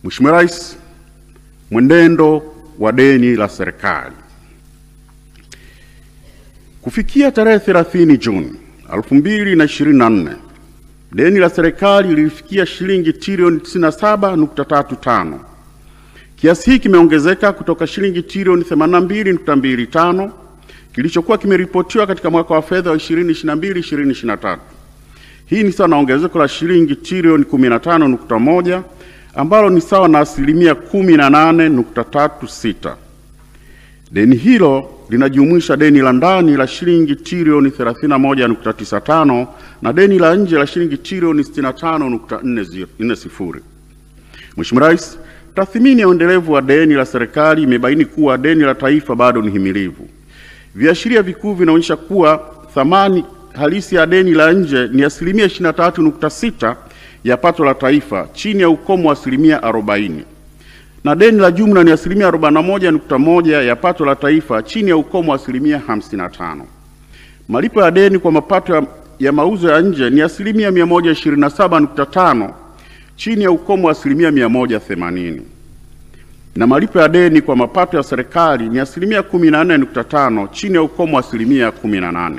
Mheshimiwa Rais, mwenendo wa deni la serikali. Kufikia tarehe 30 Juni 2024, deni la serikali lilifikia shilingi trilioni 97.35. Kiasi hiki kimeongezeka kutoka shilingi trilioni 82.25 kilichokuwa kimeripotiwa katika mwaka wa fedha wa 2022/2023. Hii ni sawa na ongezeko la shilingi trilioni 15.1 ambalo ni sawa na asilimia 18.36. Deni hilo linajumuisha deni la ndani la shilingi trilioni 31.95 na deni la nje la shilingi trilioni 65.40. Mheshimiwa Rais, tathmini ya uendelevu wa deni la serikali imebaini kuwa deni la taifa bado ni himilivu. Viashiria vikuu vinaonyesha kuwa thamani halisi ya deni la nje ni asilimia 23.6 ya pato la taifa, chini ya ukomo wa asilimia 40, na deni la jumla ni asilimia 41.1 ya pato la taifa, chini ya ukomo wa asilimia 55. Malipo ya deni kwa mapato ya mauzo ya nje ni asilimia 127.5, chini ya ukomo wa asilimia 180, na malipo ya deni kwa mapato ya serikali ni asilimia 14.5, chini ya ukomo wa asilimia 18.